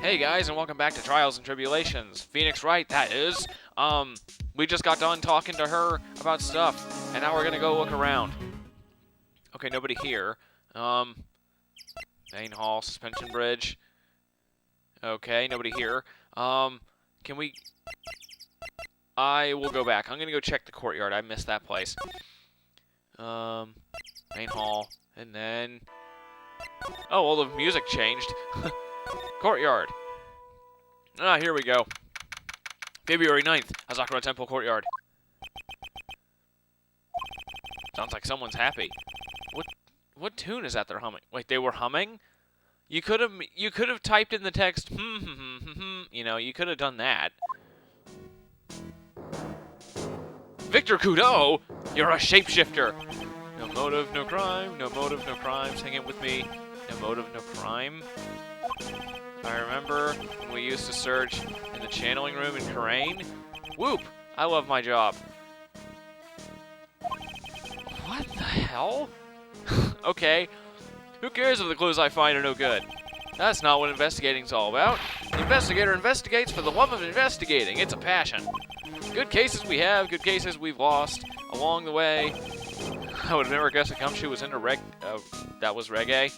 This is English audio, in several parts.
Hey guys, and welcome back to Trials and Tribulations. Phoenix Wright, that is. We just got done talking to her about stuff, and now we're gonna go look around. Okay, nobody here. Main hall, suspension bridge. Okay, nobody here. Can we... I will go back. I'm gonna go check the courtyard. I missed that place. Main hall, and then... Oh, well, the music changed. Courtyard. Ah, here we go. February 9th, Asakura Temple Courtyard. Sounds like someone's happy. What tune is that they're humming? Wait, they were humming? You could have typed in the text, you know, you could have done that. Victor Kudo, you're a shapeshifter. No motive, no crime. No motive, no crime. Sing it with me. No motive, no crime. I remember when we used to search in the channeling room in Karain. Whoop! I love my job. What the hell? Okay. Who cares if the clues I find are no good? That's not what investigating's all about. The investigator investigates for the love of investigating. It's a passion. Good cases we have, good cases we've lost along the way. I would have never guessed that Gumshoe was into that was reggae.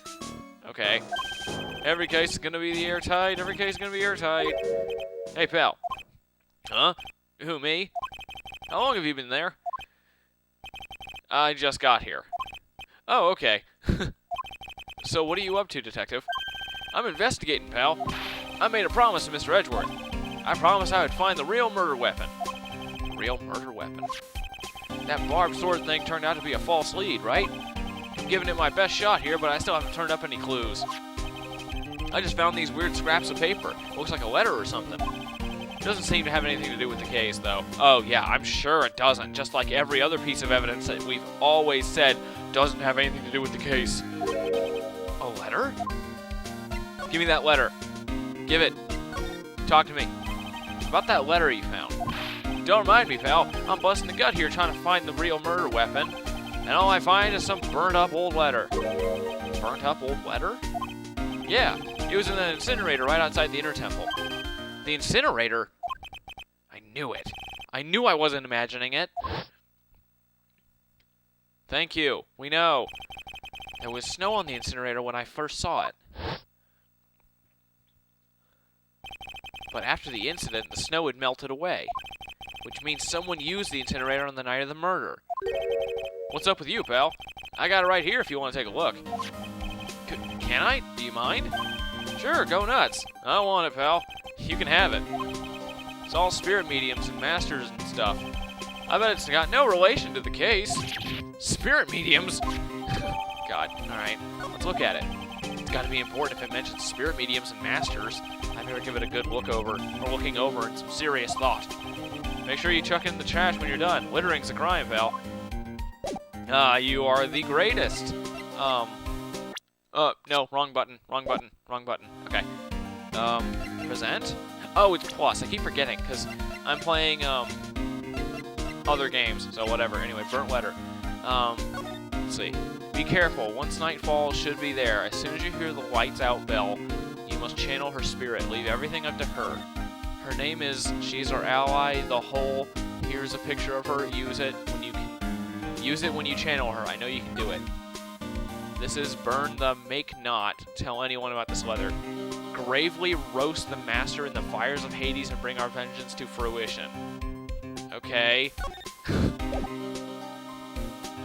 Okay. Every case is gonna be airtight. Every case is gonna be airtight. Hey, pal. Huh? Who, me? How long have you been there? I just got here. Oh, okay. So what are you up to, detective? I'm investigating, pal. I made a promise to Mr. Edgeworth. I promised I would find the real murder weapon. Real murder weapon? That barbed sword thing turned out to be a false lead, right? I'm giving it my best shot here, but I still haven't turned up any clues. I just found these weird scraps of paper. Looks like a letter or something. Doesn't seem to have anything to do with the case, though. Oh, yeah, I'm sure it doesn't. Just like every other piece of evidence that we've always said doesn't have anything to do with the case. A letter? Give me that letter. Give it. Talk to me. About that letter you found. Don't remind me, pal. I'm busting the gut here trying to find the real murder weapon. And all I find is some burnt-up old letter. Burnt-up old letter? Yeah, it was in the incinerator right outside the inner temple. The incinerator? I knew it. I knew I wasn't imagining it. Thank you. We know. There was snow on the incinerator when I first saw it. But after the incident, the snow had melted away. Which means someone used the incinerator on the night of the murder. What's up with you, pal? I got it right here if you want to take a look. Can I? Do you mind? Sure, go nuts. I want it, pal. You can have it. It's all spirit mediums and masters and stuff. I bet it's got no relation to the case. Spirit mediums? God, alright. Let's look at it. It's got to be important if it mentions spirit mediums and masters. I better give it a good look over, or looking over, and some serious thought. Make sure you chuck it in the trash when you're done. Littering's a crime, pal. You are the greatest. No, wrong button, wrong button, wrong button. Okay. Present? Oh, it's plus. I keep forgetting, because I'm playing, other games, so whatever. Anyway, burnt letter. Let's see. Be careful. Once night falls, should be there. As soon as you hear the lights out bell, you must channel her spirit. Leave everything up to her. Her name is, she's our ally, the whole. Here's a picture of her. Use it when you can. Use it when you channel her. I know you can do it. This is burn the make not tell anyone about this letter. Gravely roast the master in the fires of Hades and bring our vengeance to fruition. Okay.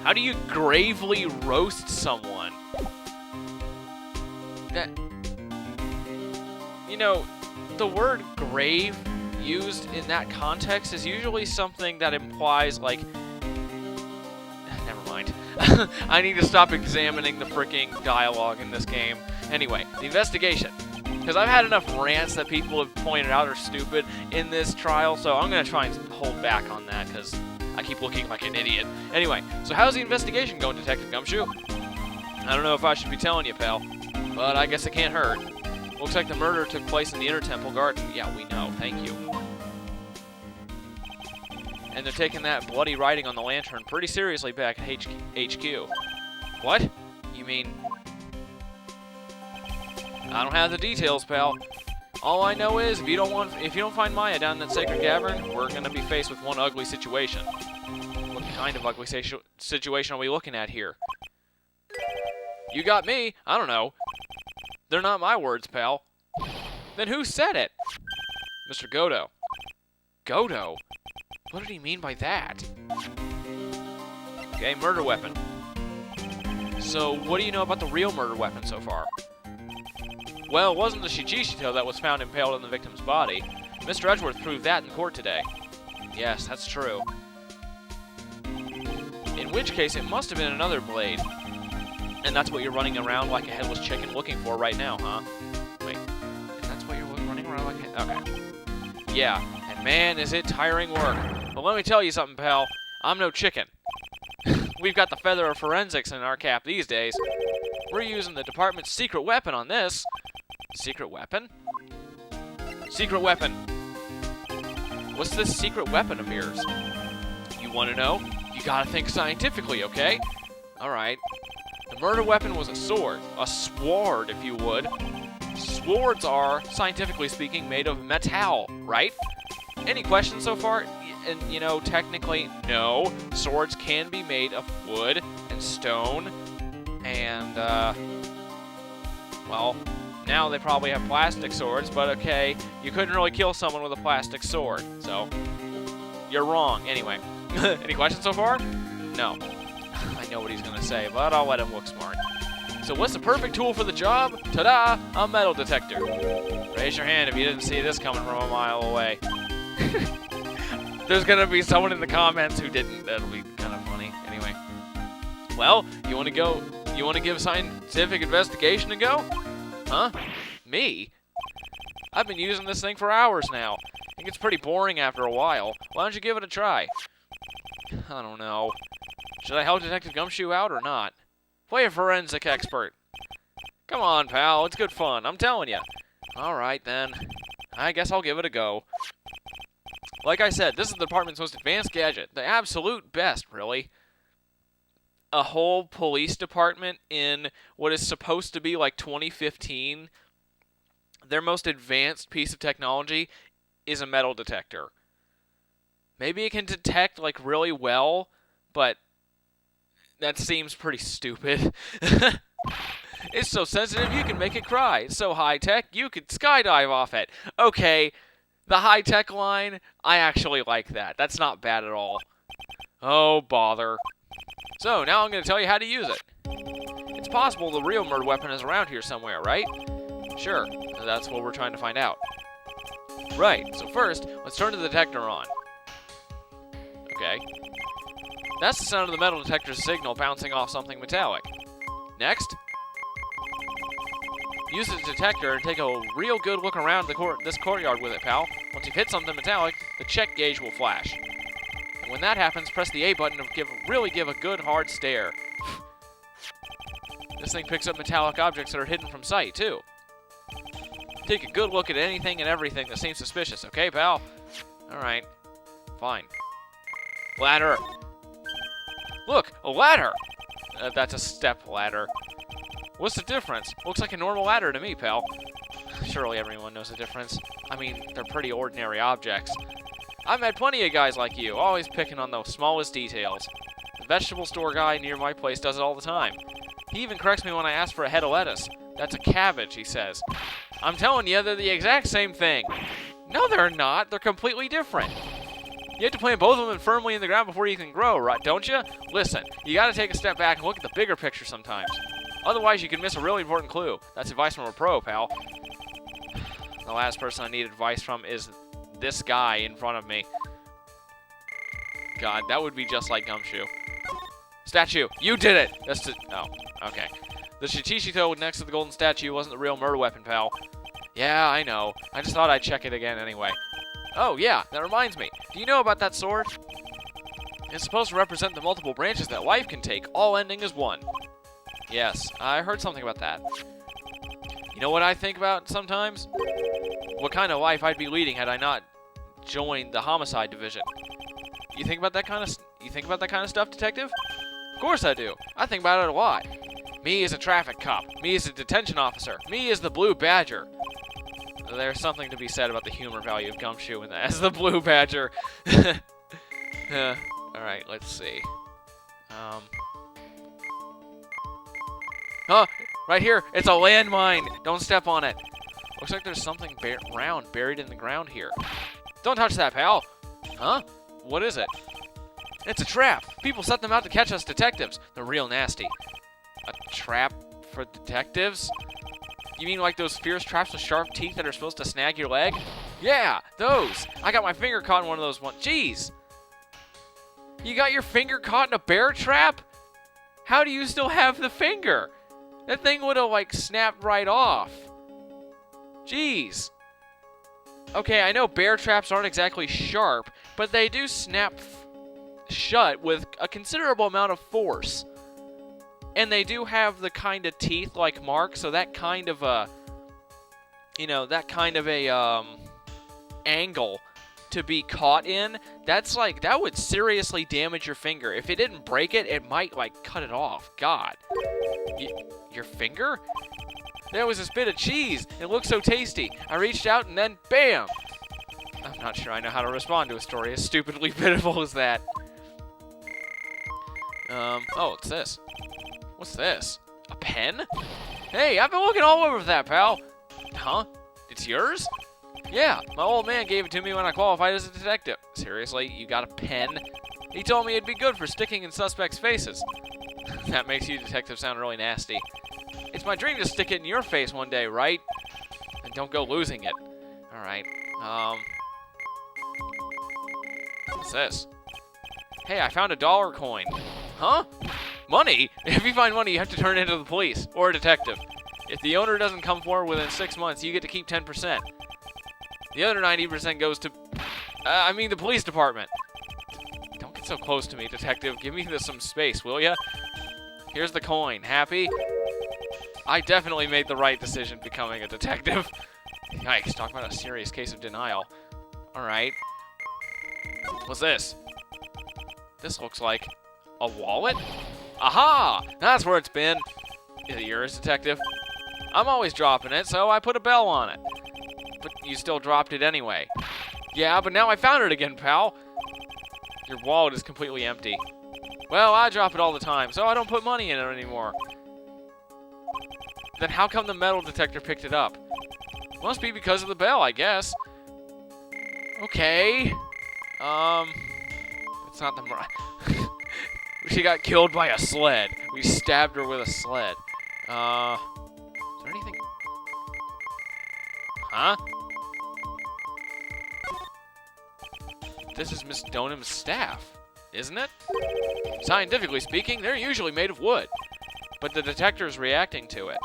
How do you gravely roast someone? That... You know, the word grave used in that context is usually something that implies, like... Never mind. I need to stop examining the freaking dialogue in this game. Anyway, the investigation. Because I've had enough rants that people have pointed out are stupid in this trial, so I'm going to try and hold back on that, because I keep looking like an idiot. Anyway, so how's the investigation going, Detective Gumshoe? I don't know if I should be telling you, pal, but I guess it can't hurt. Looks like the murder took place in the Inner Temple Garden. Yeah, we know. Thank you. And they're taking that bloody writing on the lantern pretty seriously back at HQ. What? You mean... I don't have the details, pal. All I know is, if you don't find Maya down in that sacred cavern, we're gonna be faced with one ugly situation. What kind of ugly situation are we looking at here? You got me. I don't know. They're not my words, pal. Then who said it? Mr. Godo. Godo? What did he mean by that? Okay, murder weapon. So, what do you know about the real murder weapon so far? Well, it wasn't the Shijishito that was found impaled on the victim's body. Mr. Edgeworth proved that in court today. Yes, that's true. In which case, it must have been another blade. And that's what you're running around like a headless chicken looking for right now, huh? Wait, and that's what you're running around like a... Okay. Yeah, and man, is it tiring work. But let me tell you something, pal. I'm no chicken. We've got the feather of forensics in our cap these days. We're using the department's secret weapon on this. Secret weapon? Secret weapon. What's this secret weapon of yours? You want to know? You gotta think scientifically, okay? Alright. The murder weapon was a sword. A sword, if you would. Swords are, scientifically speaking, made of metal, right? Any questions so far? And, you know, technically, no. Swords can be made of wood and stone. And, well, now they probably have plastic swords, but okay, you couldn't really kill someone with a plastic sword, so you're wrong. Anyway, any questions so far? No. I know what he's going to say, but I'll let him look smart. So what's the perfect tool for the job? Ta-da! A metal detector. Raise your hand if you didn't see this coming from a mile away. There's going to be someone in the comments who didn't. That'll be kind of funny. Anyway. Well, you want to go? You want to give scientific investigation a go? Huh? Me? I've been using this thing for hours now. It gets pretty boring after a while. Why don't you give it a try? I don't know. Should I help Detective Gumshoe out or not? Play a forensic expert. Come on, pal. It's good fun. I'm telling you. Alright, then. I guess I'll give it a go. Like I said, this is the department's most advanced gadget. The absolute best, really. A whole police department in what is supposed to be like 2015. Their most advanced piece of technology is a metal detector. Maybe it can detect like really well, but that seems pretty stupid. It's so sensitive you can make it cry. It's so high-tech you could skydive off it. Okay, the high-tech line, I actually like that. That's not bad at all. Oh, bother. So, now I'm going to tell you how to use it. It's possible the real murder weapon is around here somewhere, right? Sure, that's what we're trying to find out. Right, so first, let's turn the detector on. Okay. That's the sound of the metal detector's signal bouncing off something metallic. Next, use the detector and take a real good look around this courtyard with it, pal. Once you've hit something metallic, the check gauge will flash. And when that happens, press the A button to really give a good hard stare. This thing picks up metallic objects that are hidden from sight, too. Take a good look at anything and everything that seems suspicious, okay, pal? Alright. Fine. Ladder. Look, a ladder! That's a step ladder. What's the difference? Looks like a normal ladder to me, pal. Surely everyone knows the difference. I mean, they're pretty ordinary objects. I've met plenty of guys like you, always picking on the smallest details. The vegetable store guy near my place does it all the time. He even corrects me when I ask for a head of lettuce. That's a cabbage, he says. I'm telling you, they're the exact same thing. No, they're not. They're completely different. You have to plant both of them firmly in the ground before you can grow, right, don't you? Listen, you gotta take a step back and look at the bigger picture sometimes. Otherwise, you can miss a really important clue. That's advice from a pro, pal. The last person I need advice from is this guy in front of me. God, that would be just like Gumshoe. Statue, you did it! Oh, okay. The Shijishito next to the golden statue wasn't the real murder weapon, pal. Yeah, I know. I just thought I'd check it again anyway. Oh, yeah, that reminds me. Do you know about that sword? It's supposed to represent the multiple branches that life can take, all ending as one. Yes, I heard something about that. You know what I think about sometimes? What kind of life I'd be leading had I not joined the homicide division. You think about that kind of stuff, detective? Of course I do. I think about it a lot. Me as a traffic cop. Me as a detention officer. Me as the Blue Badger. there's something to be said about the humor value of Gumshoe as the Blue Badger. Alright, let's see. Oh, right here. It's a landmine. Don't step on it. Looks like there's something round buried in the ground here. Don't touch that, pal. Huh? What is it? It's a trap. People set them out to catch us detectives. They're real nasty. A trap for detectives? You mean like those fierce traps with sharp teeth that are supposed to snag your leg? Yeah, those. I got my finger caught in one of those ones. Jeez. You got your finger caught in a bear trap? How do you still have the finger? That thing would have, like, snapped right off. Jeez. Okay, I know bear traps aren't exactly sharp, but they do snap shut with a considerable amount of force. And they do have the kind of teeth like Mark, so that kind of a, angle to be caught in, that's like, that would seriously damage your finger. If it didn't break it, it might, like, cut it off. God. Your finger? There was this bit of cheese. It looked so tasty. I reached out and then, bam! I'm not sure I know how to respond to a story as stupidly pitiful as that. Oh, it's this. What's this? A pen? Hey, I've been looking all over for that, pal. Huh? It's yours? Yeah, my old man gave it to me when I qualified as a detective. Seriously, you got a pen? He told me it'd be good for sticking in suspects' faces. That makes you detective sound really nasty. It's my dream to stick it in your face one day, right? And don't go losing it. Alright, what's this? Hey, I found a dollar coin. Huh? Money? If you find money, you have to turn it into the police, or a detective. If the owner doesn't come forward within 6 months, you get to keep 10%. The other 90% goes to, the police department. Don't get so close to me, detective. Give me some space, will ya? Here's the coin. Happy? I definitely made the right decision becoming a detective. Yikes, talk about a serious case of denial. Alright. What's this? This looks like a wallet? Aha! That's where it's been. Is it yours, detective? I'm always dropping it, so I put a bell on it. But you still dropped it anyway. Yeah, but now I found it again, pal. Your wallet is completely empty. Well, I drop it all the time, so I don't put money in it anymore. Then how come the metal detector picked it up? Must be because of the bell, I guess. Okay. It's not the... She got killed by a sled. We stabbed her with a sled. Is there anything... Huh? This is Miss Donham's staff, isn't it? Scientifically speaking, they're usually made of wood. But the detector's reacting to it.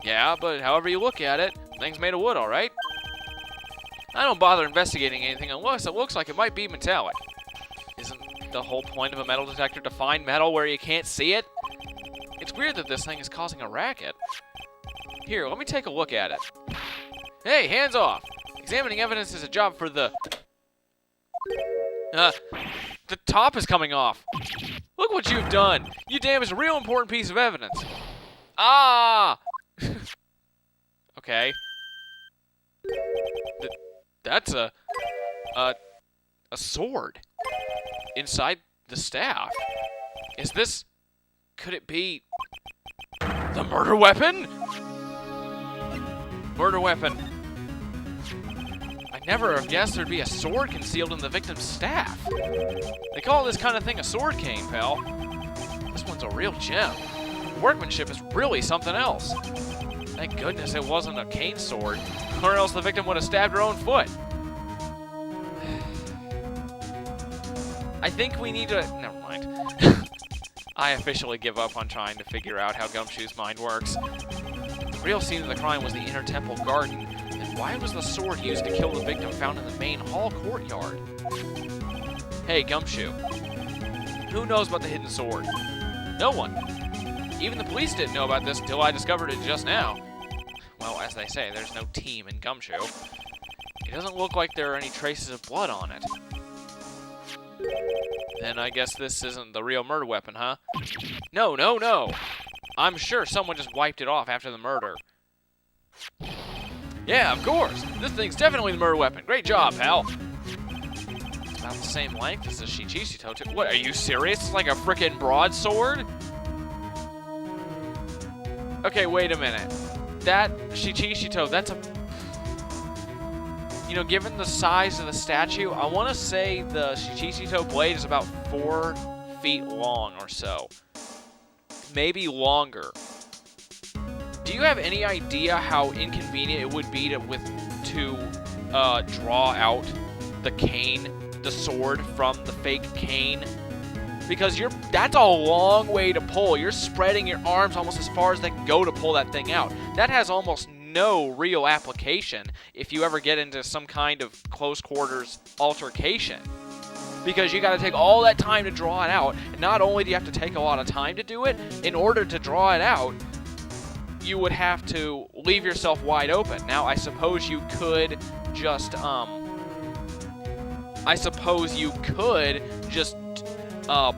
Yeah, but however you look at it, thing's made of wood, alright? I don't bother investigating anything unless it looks like it might be metallic. Isn't the whole point of a metal detector to find metal where you can't see it? It's weird that this thing is causing a racket. Here, let me take a look at it. Hey, hands off! Examining evidence is a job for the... The top is coming off. Look what you've done! You damaged a real important piece of evidence. Ah! Okay. That's a sword. Inside the staff. Is this... Could it be... the murder weapon? Murder weapon. I never have guessed there'd be a sword concealed in the victim's staff. They call this kind of thing a sword cane, pal. This one's a real gem. The workmanship is really something else. Thank goodness it wasn't a cane sword, or else the victim would have stabbed her own foot. I think we need to... Never mind. I officially give up on trying to figure out how Gumshoe's mind works. The real scene of the crime was the inner temple garden. Then why was the sword used to kill the victim found in the main hall courtyard? Hey, Gumshoe. Who knows about the hidden sword? No one. Even the police didn't know about this until I discovered it just now. Well, as they say, there's no team in Gumshoe. It doesn't look like there are any traces of blood on it. Then I guess this isn't the real murder weapon, huh? No, no, no! I'm sure someone just wiped it off after the murder. Yeah, of course. This thing's definitely the murder weapon. Great job, pal. It's about the same length as the Shichishito, too. What, are you serious? It's like a frickin' broadsword? Okay, wait a minute. That Shichishito, that's a... You know, given the size of the statue, I want to say the Shichishito blade is about 4 feet long or so. Maybe longer. Do you have any idea how inconvenient it would be to draw out the cane, the sword from the fake cane? Because that's a long way to pull. You're spreading your arms almost as far as they can go to pull that thing out. That has almost no real application if you ever get into some kind of close quarters altercation. Because you got to take all that time to draw it out, and not only do you have to take a lot of time to do it, in order to draw it out, you would have to leave yourself wide open. Now, I suppose you could just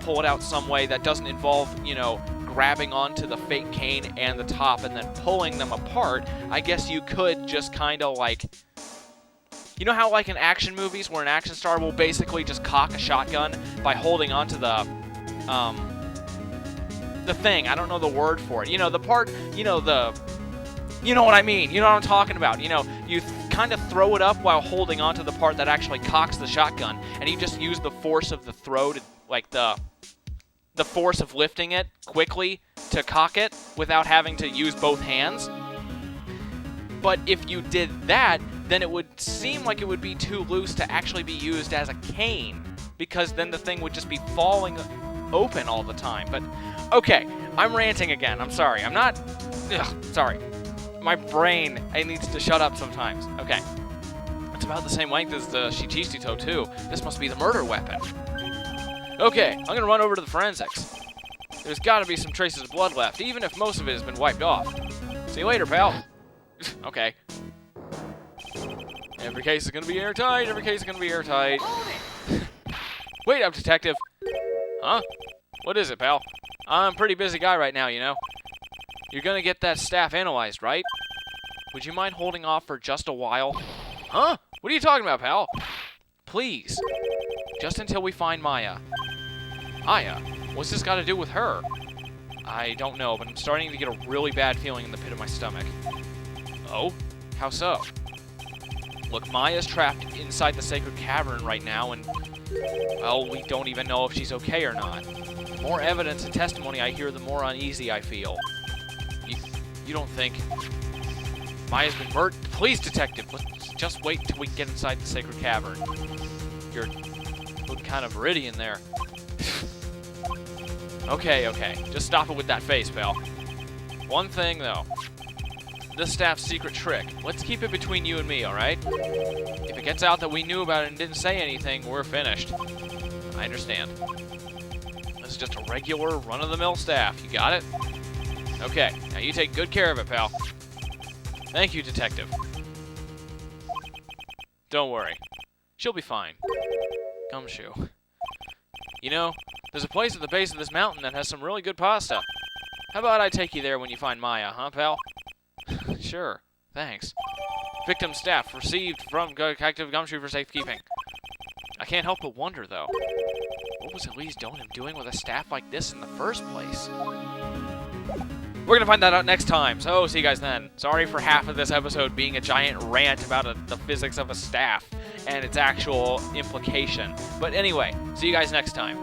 pull it out some way that doesn't involve, you know, grabbing onto the fake cane and the top and then pulling them apart. I guess you could just kind of like, you know how like in action movies where an action star will basically just cock a shotgun by holding onto the thing. I don't know the word for it. You know, the part, you know what I mean. You know what I'm talking about. You know, you kind of throw it up while holding onto the part that actually cocks the shotgun, and you just use the force of the throw to, like, the force of lifting it quickly to cock it without having to use both hands. But if you did that, then it would seem like it would be too loose to actually be used as a cane, because then the thing would just be falling open all the time. But, okay, I'm ranting again. I'm sorry. I'm not... sorry. My brain, it needs to shut up sometimes. Okay. It's about the same length as the Shichishito, too. This must be the murder weapon. Okay, I'm gonna run over to the forensics. There's gotta be some traces of blood left, even if most of it has been wiped off. See you later, pal. Okay. Every case is gonna be airtight, every case is gonna be airtight. Wait up, detective. Huh? What is it, pal? I'm a pretty busy guy right now, you know. You're gonna get that staff analyzed, right? Would you mind holding off for just a while? Huh? What are you talking about, pal? Please. Just until we find Maya. Aya? What's this got to do with her? I don't know, but I'm starting to get a really bad feeling in the pit of my stomach. Oh? How so? Look, Maya's trapped inside the sacred cavern right now, and, well, we don't even know if she's okay or not. The more evidence and testimony I hear, the more uneasy I feel. You don't think Maya's been murdered? Please, detective, let's just wait till we get inside the sacred cavern. You're looking kind of meridian there. Okay. Just stop it with that face, pal. One thing, though. This staff's secret trick. Let's keep it between you and me, alright? If it gets out that we knew about it and didn't say anything, we're finished. I understand. This is just a regular, run-of-the-mill staff. You got it? Okay, now you take good care of it, pal. Thank you, detective. Don't worry. She'll be fine. Gumshoe. You know, there's a place at the base of this mountain that has some really good pasta. How about I take you there when you find Maya, huh, pal? Sure, thanks. Victim staff received from Detective Gumshoe for safekeeping. I can't help but wonder, though. What was Elise Donham doing with a staff like this in the first place? We're going to find that out next time, so see you guys then. Sorry for half of this episode being a giant rant about the physics of a staff and its actual implication. But anyway, see you guys next time.